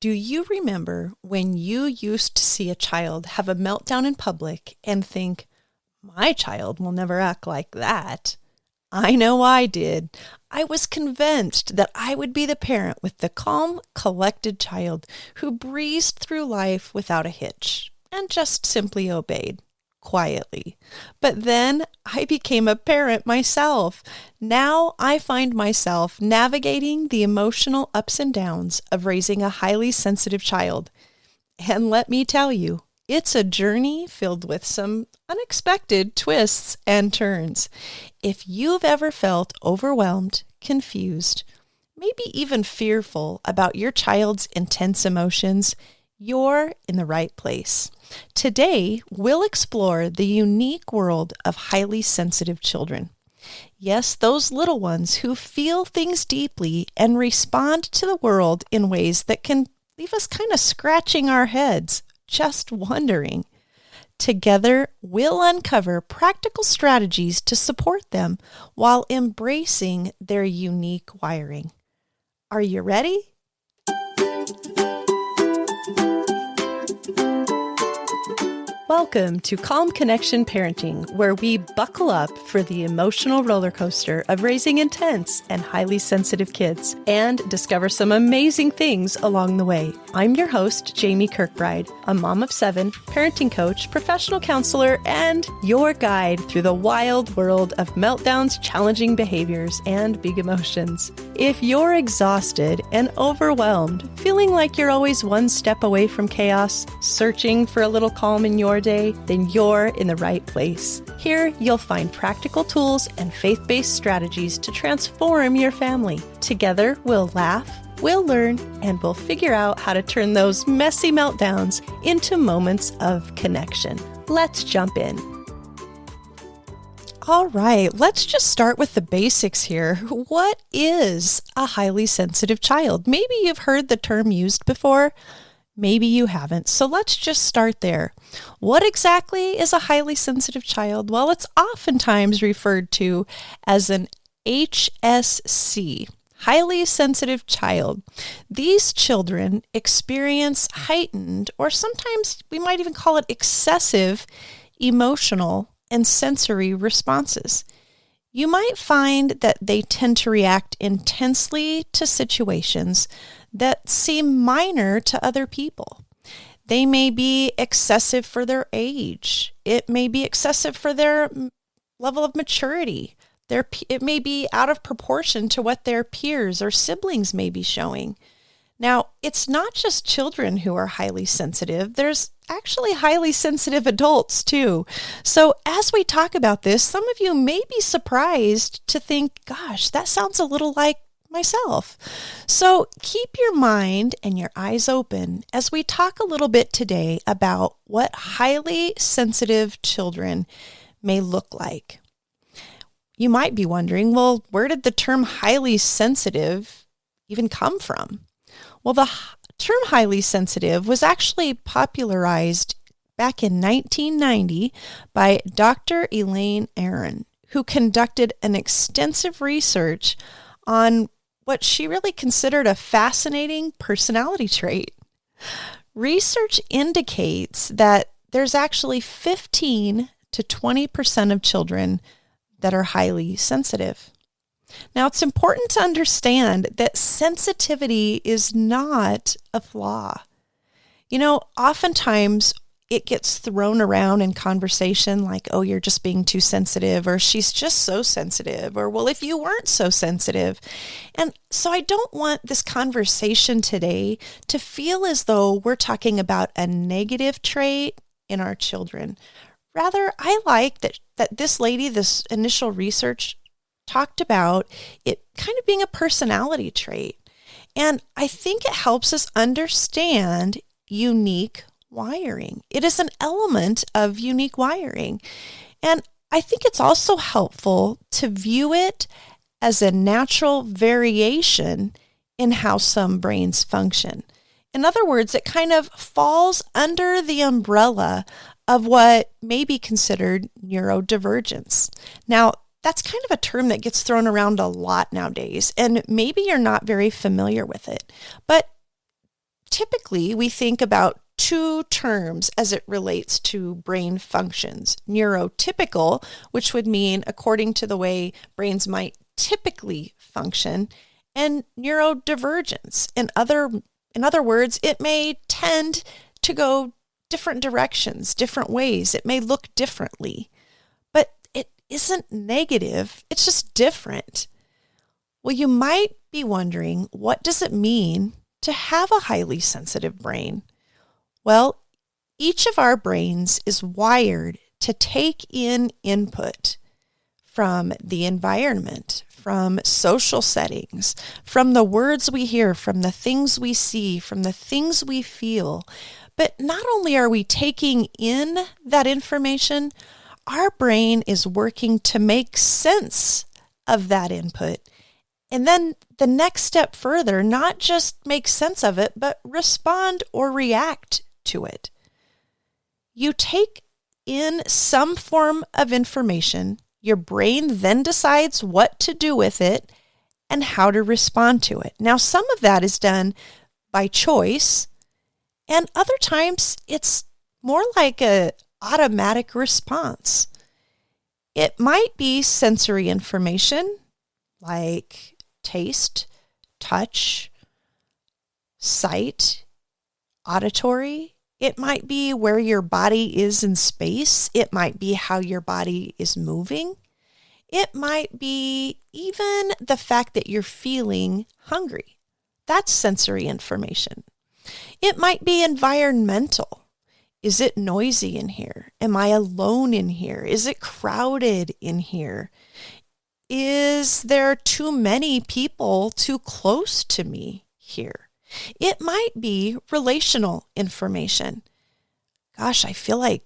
Do you remember when you used to see a child have a meltdown in public and think, my child will never act like that? I know I did. I was convinced that I would be the parent with the calm, collected child who breezed through life without a hitch and just simply obeyed quietly. But then I became a parent myself. Now I find myself navigating the emotional ups and downs of raising a highly sensitive child. And let me tell you, it's a journey filled with some unexpected twists and turns. If you've ever felt overwhelmed, confused, maybe even fearful about your child's intense emotions, you're in the right place. Today, we'll explore the unique world of highly sensitive children. Yes, those little ones who feel things deeply and respond to the world in ways that can leave us kind of scratching our heads, just wondering. Together, we'll uncover practical strategies to support them while embracing their unique wiring. Are you ready? Welcome to Calm Connection Parenting, where we buckle up for the emotional roller coaster of raising intense and highly sensitive kids and discover some amazing things along the way. I'm your host, Jamie Kirkbride, a mom of 7, parenting coach, professional counselor, and your guide through the wild world of meltdowns, challenging behaviors, and big emotions. If you're exhausted and overwhelmed, feeling like you're always one step away from chaos, searching for a little calm in your day, then you're in the right place. Here, you'll find practical tools and faith-based strategies to transform your family. Together, we'll laugh, we'll learn, and we'll figure out how to turn those messy meltdowns into moments of connection. Let's jump in. All right, let's just start with the basics here. What is a highly sensitive child? Maybe you've heard the term used before. Maybe you haven't. So let's just start there. What exactly is a highly sensitive child? Well, it's oftentimes referred to as an HSC, highly sensitive child. These children experience heightened, or sometimes we might even call it excessive, emotional and sensory responses. You might find that they tend to react intensely to situations that seem minor to other people. They may be excessive for their age. It may be excessive for their level of maturity. It may be out of proportion to what their peers or siblings may be showing. Now, it's not just children who are highly sensitive. There's actually highly sensitive adults too. So as we talk about this, some of you may be surprised to think, gosh, that sounds a little like myself. So keep your mind and your eyes open as we talk a little bit today about what highly sensitive children may look like. You might be wondering, well, where did the term highly sensitive even come from? Well, the term highly sensitive was actually popularized back in 1990 by Dr. Elaine Aron, who conducted an extensive research on what she really considered a fascinating personality trait. Research indicates that there's actually 15 to 20% of children that are highly sensitive. Now, it's important to understand that sensitivity is not a flaw. Oftentimes it gets thrown around in conversation like, oh, you're just being too sensitive, or she's just so sensitive, or, well, if you weren't so sensitive. And so I don't want this conversation today to feel as though we're talking about a negative trait in our children. Rather, I like that this lady, this initial research talked about it kind of being a personality trait. And I think it helps us understand unique wiring. It is an element of unique wiring. And I think it's also helpful to view it as a natural variation in how some brains function. In other words, it kind of falls under the umbrella of what may be considered neurodivergence. Now, that's kind of a term that gets thrown around a lot nowadays, and maybe you're not very familiar with it. But typically we think about two terms as it relates to brain functions. Neurotypical, which would mean according to the way brains might typically function, and neurodivergence. In other words, it may tend to go different directions, different ways. It may look differently, but it isn't negative. It's just different. Well, you might be wondering, what does it mean to have a highly sensitive brain? Well, each of our brains is wired to take in input from the environment, from social settings, from the words we hear, from the things we see, from the things we feel. But not only are we taking in that information, our brain is working to make sense of that input. And then the next step further, not just make sense of it, but respond or react to it. You take in some form of information, your brain then decides what to do with it and how to respond to it. Now, some of that is done by choice, and other times it's more like an automatic response. It might be sensory information like taste, touch, sight, auditory. It might be where your body is in space. It might be how your body is moving. It might be even the fact that you're feeling hungry. That's sensory information. It might be environmental. Is it noisy in here? Am I alone in here? Is it crowded in here? Is there too many people too close to me here? It might be relational information. Gosh, I feel like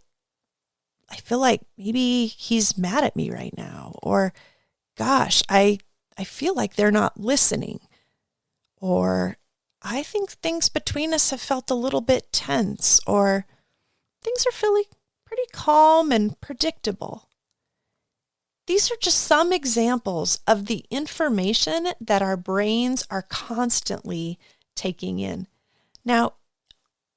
maybe he's mad at me right now. Or gosh, I feel like they're not listening. Or I think things between us have felt a little bit tense. Or things are feeling pretty calm and predictable. These are just some examples of the information that our brains are constantly taking in. Now,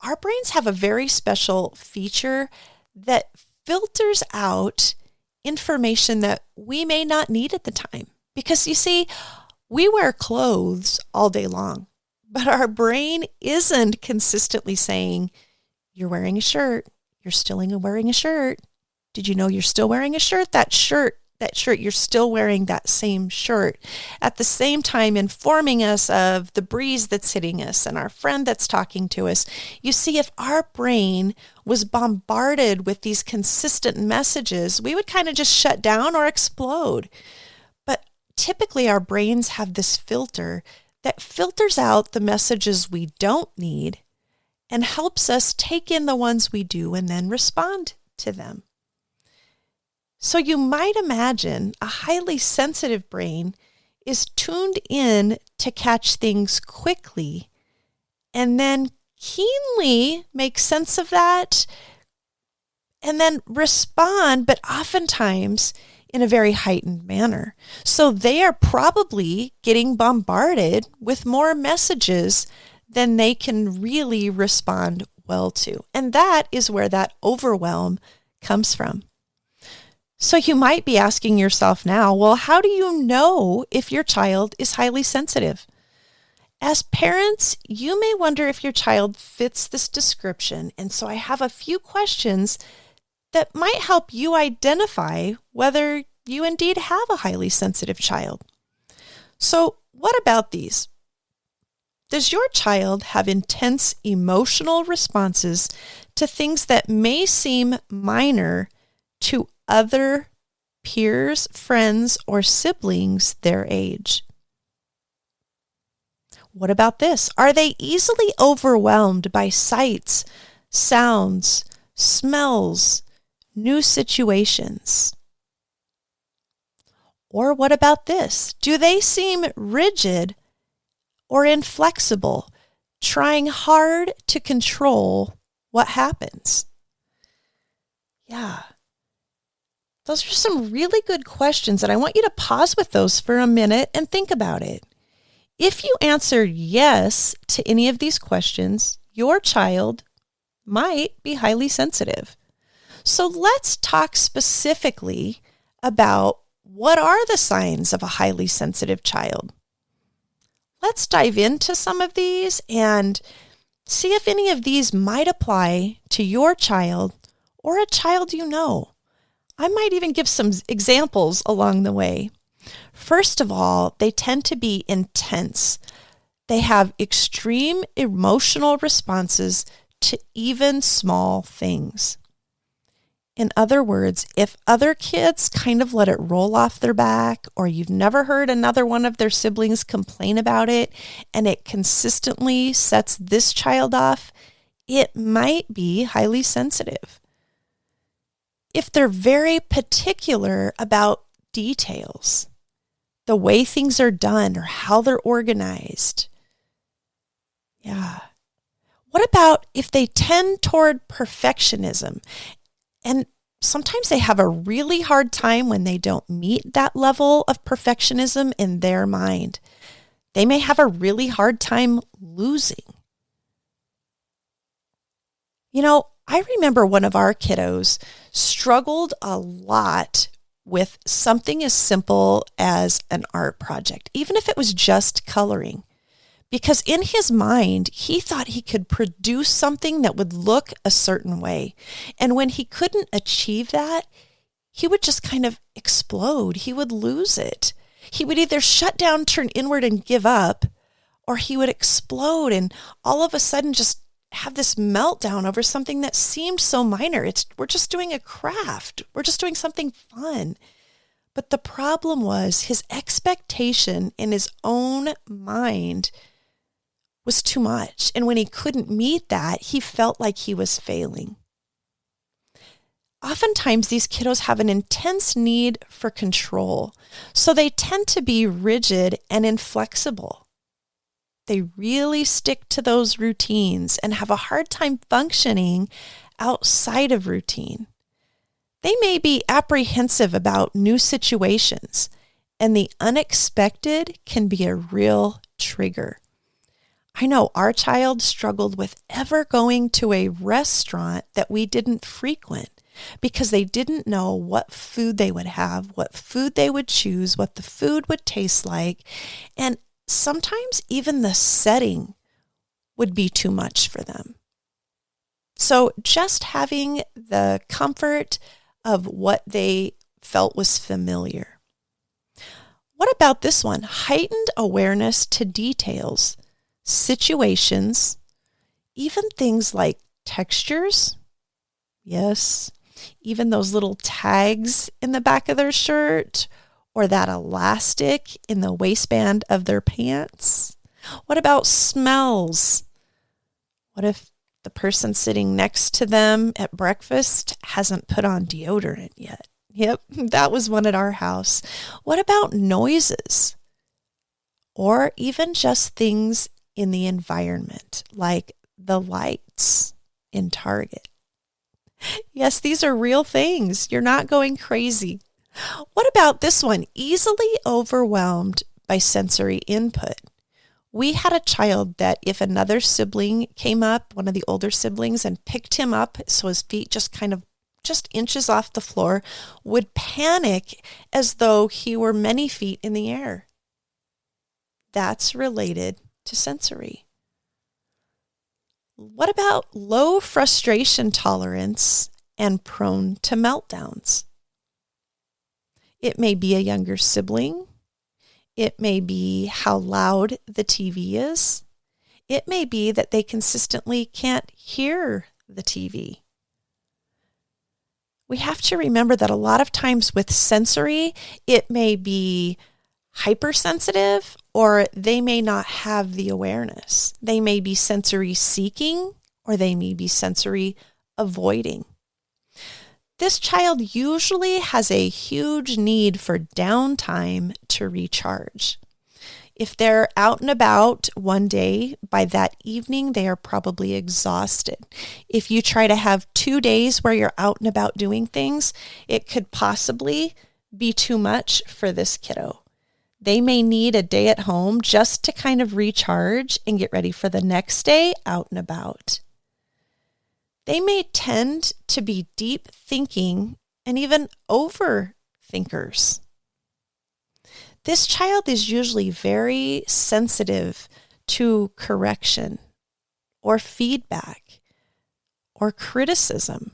our brains have a very special feature that filters out information that we may not need at the time. Because you see, we wear clothes all day long, but our brain isn't consistently saying, you're wearing a shirt, you're still wearing a shirt. Did you know you're still wearing a shirt? That shirt, you're still wearing that same shirt. At the same time, informing us of the breeze that's hitting us and our friend that's talking to us. You see, if our brain was bombarded with these consistent messages, we would kind of just shut down or explode. But typically our brains have this filter that filters out the messages we don't need and helps us take in the ones we do and then respond to them. So you might imagine a highly sensitive brain is tuned in to catch things quickly and then keenly make sense of that and then respond, but oftentimes in a very heightened manner. So they are probably getting bombarded with more messages than they can really respond well to. And that is where that overwhelm comes from. So you might be asking yourself now, well, how do you know if your child is highly sensitive? As parents, you may wonder if your child fits this description. And so I have a few questions that might help you identify whether you indeed have a highly sensitive child. So what about these? Does your child have intense emotional responses to things that may seem minor to other peers, friends, or siblings their age? What about this? Are they easily overwhelmed by sights, sounds, smells, new situations? Or what about this? Do they seem rigid or inflexible, trying hard to control what happens? Yeah. Those are some really good questions, and I want you to pause with those for a minute and think about it. If you answer yes to any of these questions, your child might be highly sensitive. So let's talk specifically about what are the signs of a highly sensitive child. Let's dive into some of these and see if any of these might apply to your child or a child you know. I might even give some examples along the way. First of all, they tend to be intense. They have extreme emotional responses to even small things. In other words, if other kids kind of let it roll off their back, or you've never heard another one of their siblings complain about it, and it consistently sets this child off, it might be highly sensitive. If they're very particular about details, the way things are done or how they're organized. Yeah. What about if they tend toward perfectionism? And sometimes they have a really hard time when they don't meet that level of perfectionism in their mind. They may have a really hard time losing. You know, I remember one of our kiddos struggled a lot with something as simple as an art project, even if it was just coloring. Because in his mind, he thought he could produce something that would look a certain way. And when he couldn't achieve that, he would just kind of explode. He would lose it. He would either shut down, turn inward, and give up, or he would explode and all of a sudden just have this meltdown over something that seemed so minor. We're just doing a craft. We're just doing something fun. But the problem was his expectation in his own mind was too much. And when he couldn't meet that, he felt like he was failing. Oftentimes, these kiddos have an intense need for control, so they tend to be rigid and inflexible. They really stick to those routines and have a hard time functioning outside of routine. They may be apprehensive about new situations, and the unexpected can be a real trigger. I know our child struggled with ever going to a restaurant that we didn't frequent because they didn't know what food they would have, what food they would choose, what the food would taste like, and sometimes even the setting would be too much for them. So just having the comfort of what they felt was familiar. What about this one? Heightened awareness to details. Situations, even things like textures. Yes, even those little tags in the back of their shirt or that elastic in the waistband of their pants. What about smells? What if the person sitting next to them at breakfast hasn't put on deodorant yet? Yep, that was one at our house. What about noises? Or even just things in the environment, like the lights in Target. Yes, these are real things. You're not going crazy. What about this one? Easily overwhelmed by sensory input. We had a child that if another sibling came up, one of the older siblings, and picked him up so his feet just inches off the floor, would panic as though he were many feet in the air. That's related to sensory. What about low frustration tolerance and prone to meltdowns? It may be a younger sibling. It may be how loud the TV is. It may be that they consistently can't hear the TV. We have to remember that a lot of times with sensory, it may be hypersensitive, or they may not have the awareness. They may be sensory seeking, or they may be sensory avoiding. This child usually has a huge need for downtime to recharge. If they're out and about one day, by that evening, they are probably exhausted. If you try to have 2 days where you're out and about doing things, it could possibly be too much for this kiddo. They may need a day at home just to kind of recharge and get ready for the next day out and about. They may tend to be deep thinking and even overthinkers. This child is usually very sensitive to correction or feedback or criticism.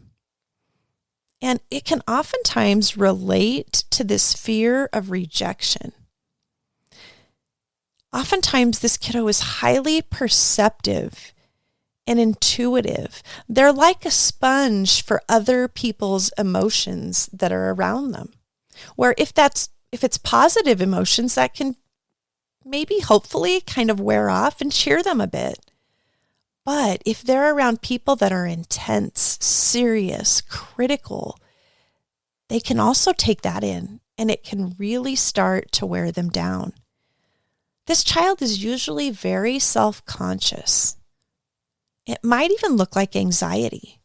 And it can oftentimes relate to this fear of rejection. Oftentimes, this kiddo is highly perceptive and intuitive. They're like a sponge for other people's emotions that are around them. Where if it's positive emotions, that can maybe hopefully kind of wear off and cheer them a bit. But if they're around people that are intense, serious, critical, they can also take that in, and it can really start to wear them down. This child is usually very self-conscious. It might even look like anxiety.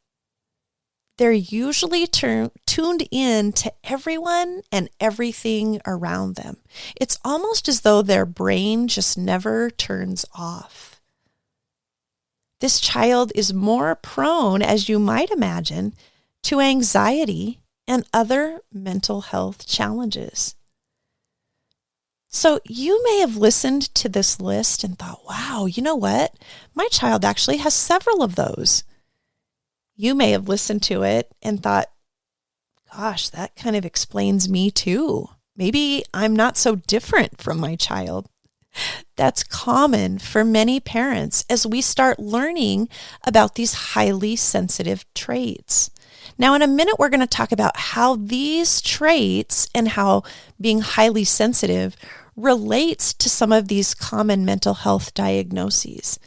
They're usually tuned in to everyone and everything around them. It's almost as though their brain just never turns off. This child is more prone, as you might imagine, to anxiety and other mental health challenges. So you may have listened to this list and thought, wow, you know what? My child actually has several of those. You may have listened to it and thought, gosh, that kind of explains me too. Maybe I'm not so different from my child. That's common for many parents as we start learning about these highly sensitive traits. Now, in a minute, we're going to talk about how these traits and how being highly sensitive relates to some of these common mental health diagnoses.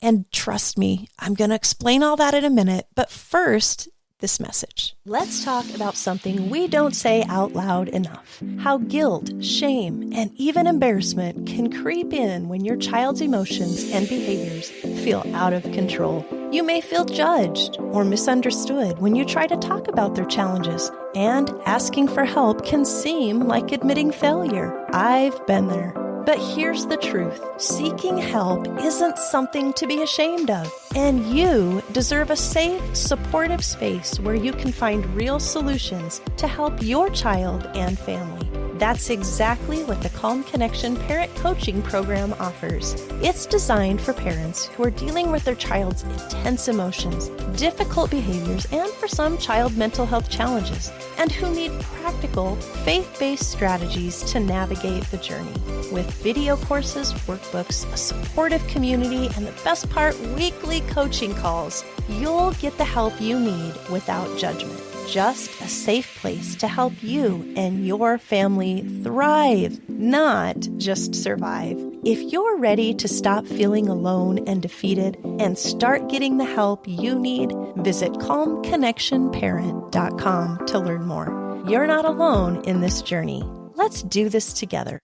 And trust me, I'm going to explain all that in a minute. But first, this message. Let's talk about something we don't say out loud enough. How guilt, shame, and even embarrassment can creep in when your child's emotions and behaviors feel out of control. You may feel judged or misunderstood when you try to talk about their challenges, and asking for help can seem like admitting failure. I've been there. But here's the truth. Seeking help isn't something to be ashamed of. And you deserve a safe, supportive space where you can find real solutions to help your child and family. That's exactly what the Calm Connection Parent Coaching Program offers. It's designed for parents who are dealing with their child's intense emotions, difficult behaviors, and for some child mental health challenges, and who need practical, faith-based strategies to navigate the journey. With video courses, workbooks, a supportive community, and the best part, weekly coaching calls, you'll get the help you need without judgment. Just a safe place to help you and your family thrive, not just survive. If you're ready to stop feeling alone and defeated and start getting the help you need, visit calmconnectionparent.com to learn more. You're not alone in this journey. Let's do this together.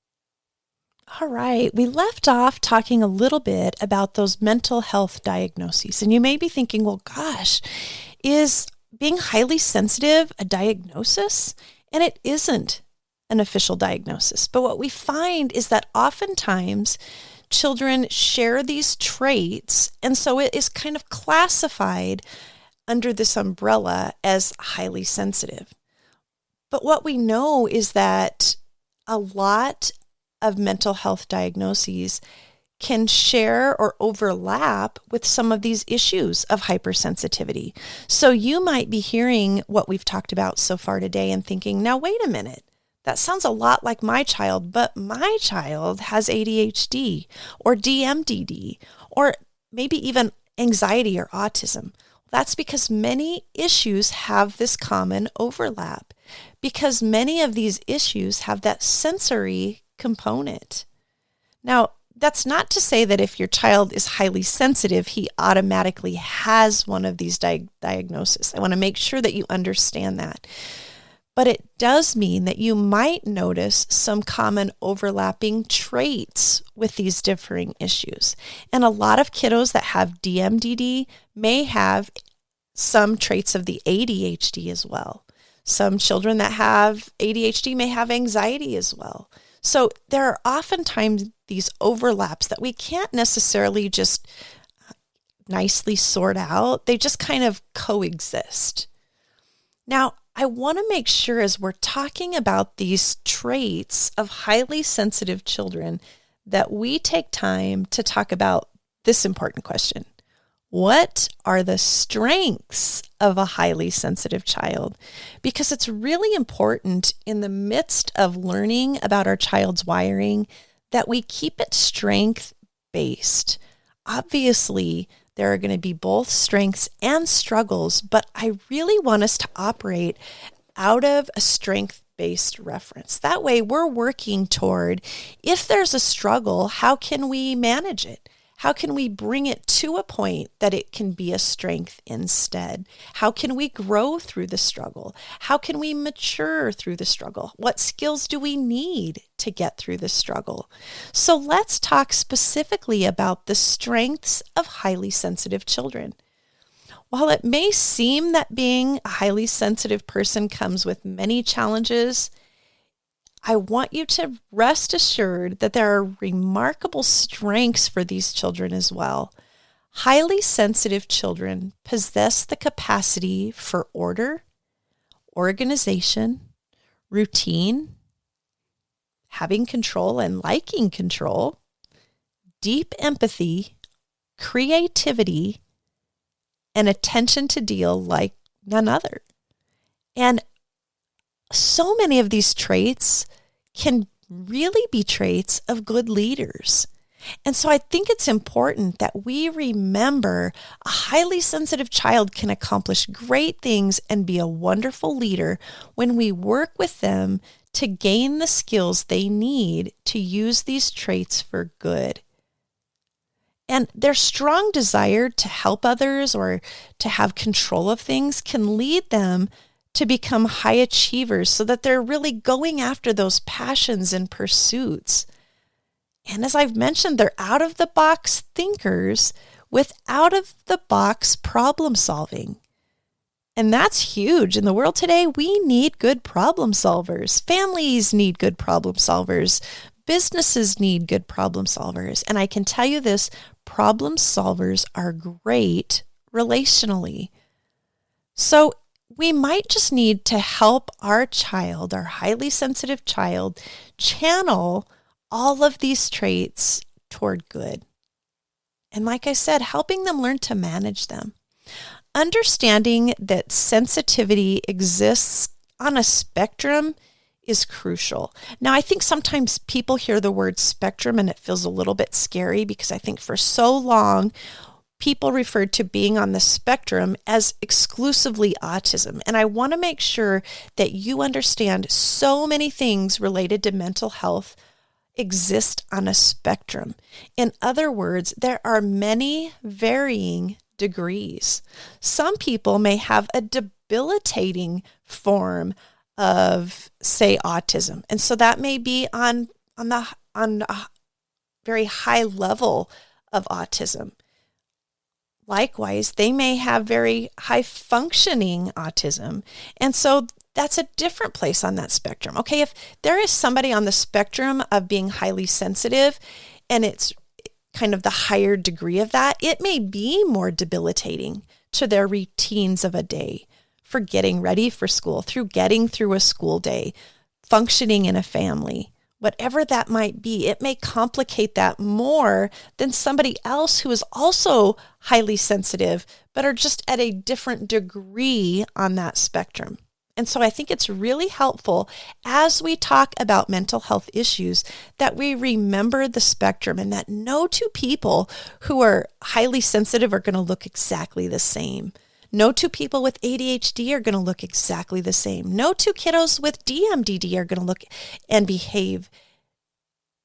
All right, we left off talking a little bit about those mental health diagnoses. And you may be thinking, well, gosh, is being highly sensitive a diagnosis? And it isn't an official diagnosis. But what we find is that oftentimes children share these traits, and so it is kind of classified under this umbrella as highly sensitive. But what we know is that a lot of mental health diagnoses can share or overlap with some of these issues of hypersensitivity. So you might be hearing what we've talked about so far today and thinking, now wait a minute, that sounds a lot like my child, but my child has ADHD or DMDD or maybe even anxiety or autism. That's because many issues have this common overlap, because many of these issues have that sensory component. Now, that's not to say that if your child is highly sensitive, he automatically has one of these diagnoses. I want to make sure that you understand that. But it does mean that you might notice some common overlapping traits with these differing issues. And a lot of kiddos that have DMDD may have some traits of the ADHD as well. Some children that have ADHD may have anxiety as well. So there are oftentimes these overlaps that we can't necessarily just nicely sort out. They just kind of coexist. Now, I want to make sure as we're talking about these traits of highly sensitive children that we take time to talk about this important question. What are the strengths of a highly sensitive child? Because it's really important in the midst of learning about our child's wiring that we keep it strength-based. Obviously, there are going to be both strengths and struggles, but I really want us to operate out of a strength-based reference. That way, we're working toward, if there's a struggle, how can we manage it? How can we bring it to a point that it can be a strength instead? How can we grow through the struggle? How can we mature through the struggle? What skills do we need to get through the struggle? So let's talk specifically about the strengths of highly sensitive children. While it may seem that being a highly sensitive person comes with many challenges, I want you to rest assured that there are remarkable strengths for these children as well. Highly sensitive children possess the capacity for order, organization, routine, having control and liking control, deep empathy, creativity, and attention to detail like none other. And so many of these traits can really be traits of good leaders. And so I think it's important that we remember a highly sensitive child can accomplish great things and be a wonderful leader when we work with them to gain the skills they need to use these traits for good. And their strong desire to help others or to have control of things can lead them to become high achievers so that they're really going after those passions and pursuits. And as I've mentioned, they're out-of-the-box thinkers with out-of-the-box problem solving. And that's huge. In the world today, we need good problem solvers. Families need good problem solvers. Businesses need good problem solvers. And I can tell you this, problem solvers are great relationally. So we might just need to help our child, our highly sensitive child, channel all of these traits toward good. And like I said, helping them learn to manage them. Understanding that sensitivity exists on a spectrum is crucial. Now, I think sometimes people hear the word spectrum and it feels a little bit scary because I think for so long, people referred to being on the spectrum as exclusively autism. And I want to make sure that you understand so many things related to mental health exist on a spectrum. In other words, there are many varying degrees. Some people may have a debilitating form of, say, autism. And so that may be on a very high level of autism. Likewise, they may have very high functioning autism. And so that's a different place on that spectrum. Okay, if there is somebody on the spectrum of being highly sensitive and it's kind of the higher degree of that, it may be more debilitating to their routines of a day, for getting ready for school, through getting through a school day, functioning in a family. Whatever that might be, it may complicate that more than somebody else who is also highly sensitive, but are just at a different degree on that spectrum. And so I think it's really helpful as we talk about mental health issues that we remember the spectrum and that no two people who are highly sensitive are going to look exactly the same. No two people with ADHD are going to look exactly the same. No two kiddos with DMDD are going to look and behave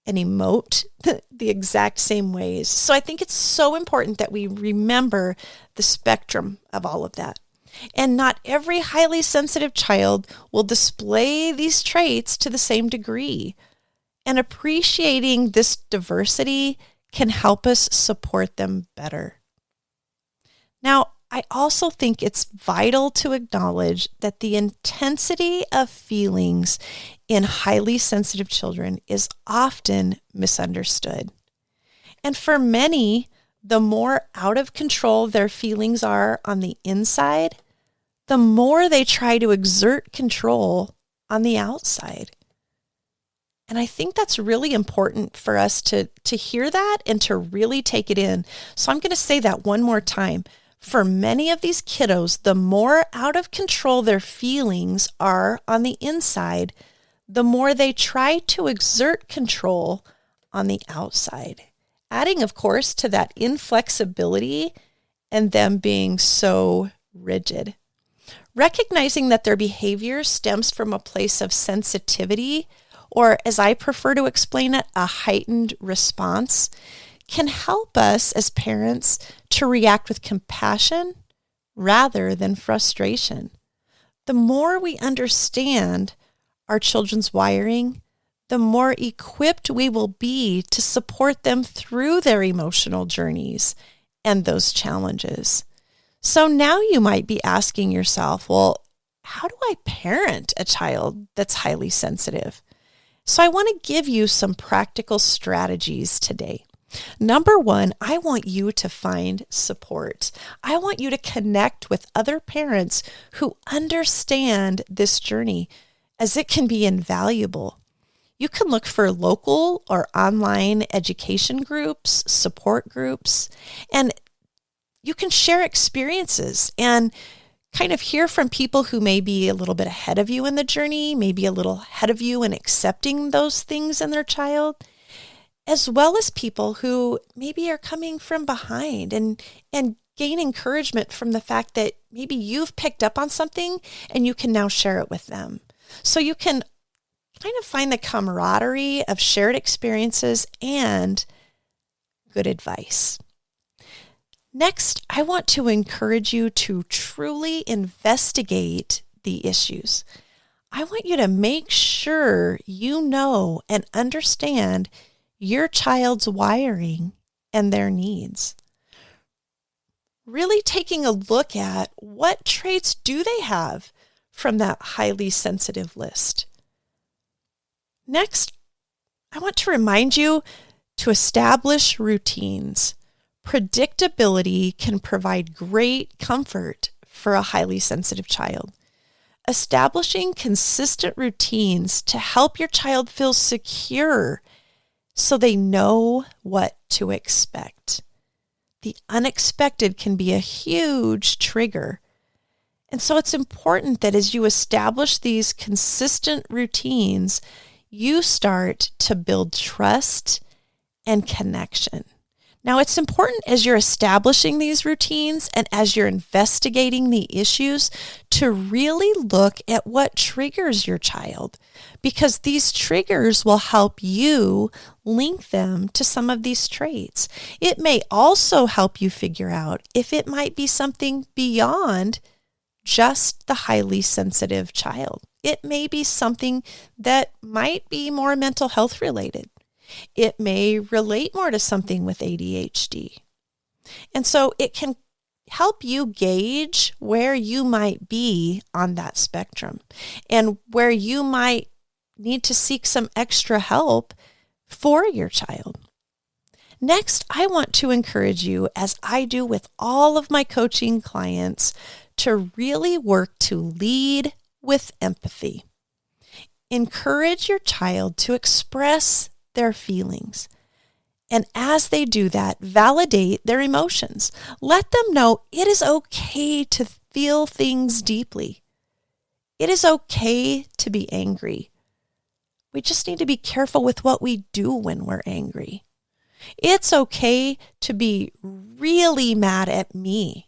and emote the exact same ways. So I think it's so important that we remember the spectrum of all of that. And not every highly sensitive child will display these traits to the same degree. And appreciating this diversity can help us support them better. Now, I also think it's vital to acknowledge that the intensity of feelings in highly sensitive children is often misunderstood. And for many, the more out of control their feelings are on the inside, the more they try to exert control on the outside. And I think that's really important for us to hear that and to really take it in. So I'm going to say that one more time. For many of these kiddos, the more out of control their feelings are on the inside, the more they try to exert control on the outside. Adding, of course, to that inflexibility and them being so rigid. Recognizing that their behavior stems from a place of sensitivity, or as I prefer to explain it, a heightened response, can help us as parents to react with compassion rather than frustration. The more we understand our children's wiring, the more equipped we will be to support them through their emotional journeys and those challenges. So now you might be asking yourself, well, how do I parent a child that's highly sensitive? So I want to give you some practical strategies today. Number one, I want you to find support. I want you to connect with other parents who understand this journey, as it can be invaluable. You can look for local or online education groups, support groups, and you can share experiences and kind of hear from people who may be a little bit ahead of you in the journey, maybe a little ahead of you in accepting those things in their child, as well as people who maybe are coming from behind and gain encouragement from the fact that maybe you've picked up on something and you can now share it with them. So you can kind of find the camaraderie of shared experiences and good advice. Next, I want to encourage you to truly investigate the issues. I want you to make sure you know and understand your child's wiring and their needs. Really taking a look at what traits do they have from that highly sensitive list. Next, I want to remind you to establish routines. Predictability can provide great comfort for a highly sensitive child. Establishing consistent routines to help your child feel secure so they know what to expect. The unexpected can be a huge trigger. And so it's important that as you establish these consistent routines, you start to build trust and connection. Now, it's important as you're establishing these routines and as you're investigating the issues to really look at what triggers your child, because these triggers will help you link them to some of these traits. It may also help you figure out if it might be something beyond just the highly sensitive child. It may be something that might be more mental health related. It may relate more to something with ADHD. And so it can help you gauge where you might be on that spectrum and where you might need to seek some extra help for your child. Next, I want to encourage you, as I do with all of my coaching clients, to really work to lead with empathy. Encourage your child to express their feelings. And as they do that, validate their emotions. Let them know it is okay to feel things deeply. It is okay to be angry. We just need to be careful with what we do when we're angry. It's okay to be really mad at me,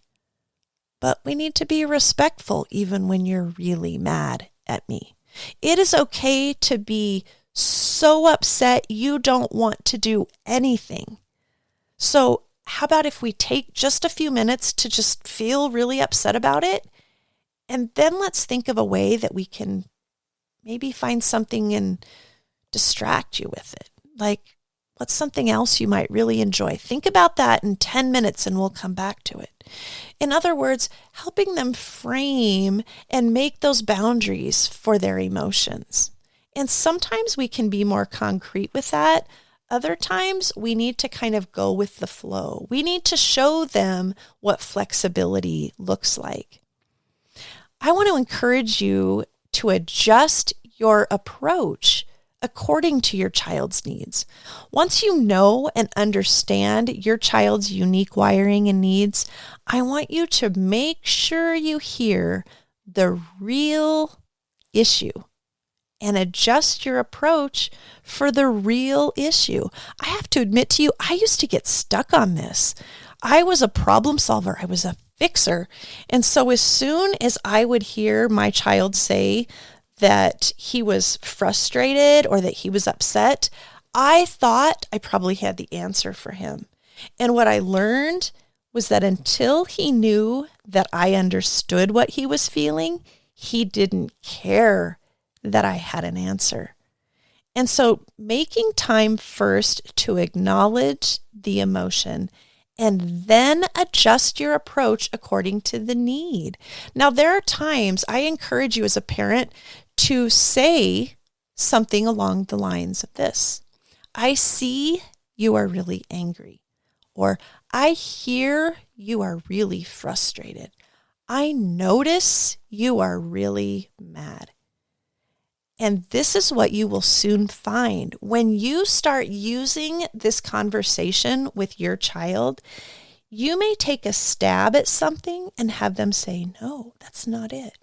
but we need to be respectful even when you're really mad at me. It is okay to be so upset you don't want to do anything. So how about if we take just a few minutes to just feel really upset about it, and then let's think of a way that we can maybe find something and distract you with it. Like, What's something else you might really enjoy? Think about that in 10 minutes and we'll come back to it. In other words, helping them frame and make those boundaries for their emotions. And sometimes we can be more concrete with that. Other times we need to kind of go with the flow. We need to show them what flexibility looks like. I want to encourage you to adjust your approach according to your child's needs. Once you know and understand your child's unique wiring and needs, I want you to make sure you hear the real issue and adjust your approach for the real issue. I have to admit to you, I used to get stuck on this. I was a problem solver. I was a fixer. And so as soon as I would hear my child say that he was frustrated or that he was upset, I thought I probably had the answer for him. And what I learned was that until he knew that I understood what he was feeling, he didn't care that I had an answer. And so making time first to acknowledge the emotion and then adjust your approach according to the need. Now, there are times I encourage you as a parent to say something along the lines of this. I see you are really angry, or I hear you are really frustrated. I notice you are really mad. And this is what you will soon find. When you start using this conversation with your child, you may take a stab at something and have them say, no, that's not it.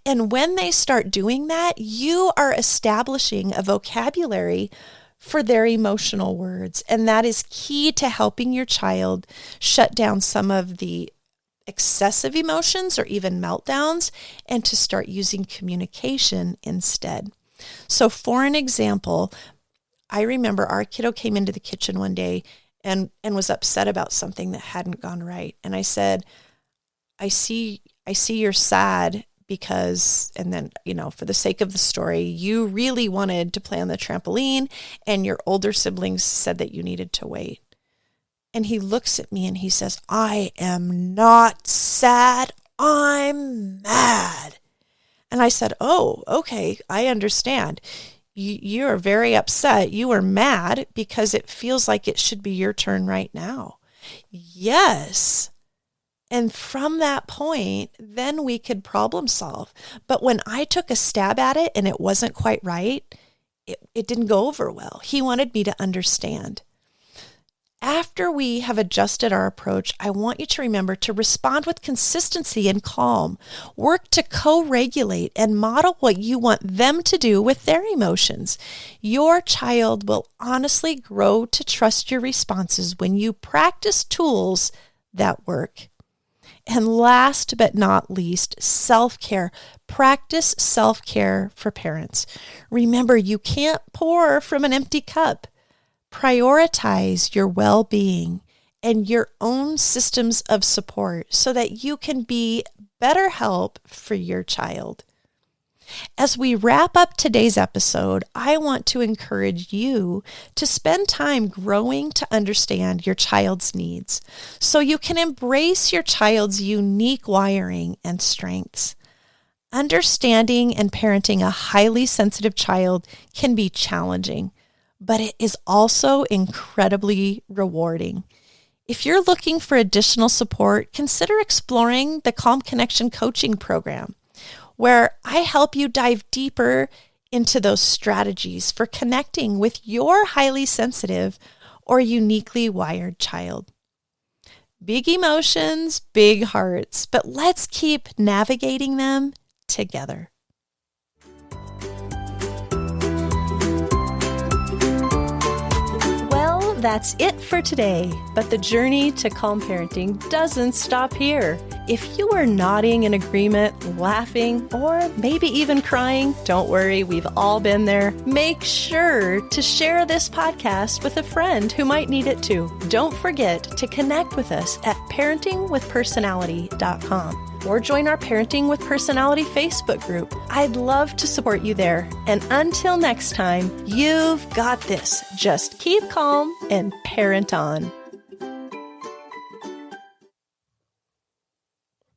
And when they start doing that, you are establishing a vocabulary for their emotional words. And that is key to helping your child shut down some of the excessive emotions or even meltdowns and to start using communication instead. So for an example, I remember our kiddo came into the kitchen one day and was upset about something that hadn't gone right. And I said, I see you're sad because, and then, for the sake of the story, you really wanted to play on the trampoline and your older siblings said that you needed to wait. And he looks at me and he says, I am not sad, I'm mad. And I said, oh, okay, I understand. You are very upset. You are mad because it feels like it should be your turn right now. Yes. And from that point, then we could problem solve. But when I took a stab at it and it wasn't quite right, it didn't go over well. He wanted me to understand. After we have adjusted our approach, I want you to remember to respond with consistency and calm. Work to co-regulate and model what you want them to do with their emotions. Your child will honestly grow to trust your responses when you practice tools that work. And last but not least, self-care. Practice self-care for parents. Remember, you can't pour from an empty cup. Prioritize your well-being and your own systems of support so that you can be better help for your child. As we wrap up today's episode, I want to encourage you to spend time growing to understand your child's needs so you can embrace your child's unique wiring and strengths. Understanding and parenting a highly sensitive child can be challenging, but it is also incredibly rewarding. If you're looking for additional support, consider exploring the Calm Connection coaching program, where I help you dive deeper into those strategies for connecting with your highly sensitive or uniquely wired child. Big emotions, big hearts, but let's keep navigating them together. That's it for today, but the journey to calm parenting doesn't stop here. If you are nodding in agreement, laughing, or maybe even crying, don't worry, we've all been there. Make sure to share this podcast with a friend who might need it too. Don't forget to connect with us at parentingwithpersonality.com or join our Parenting with Personality Facebook group. I'd love to support you there. And until next time, you've got this. Just keep calm and parent on.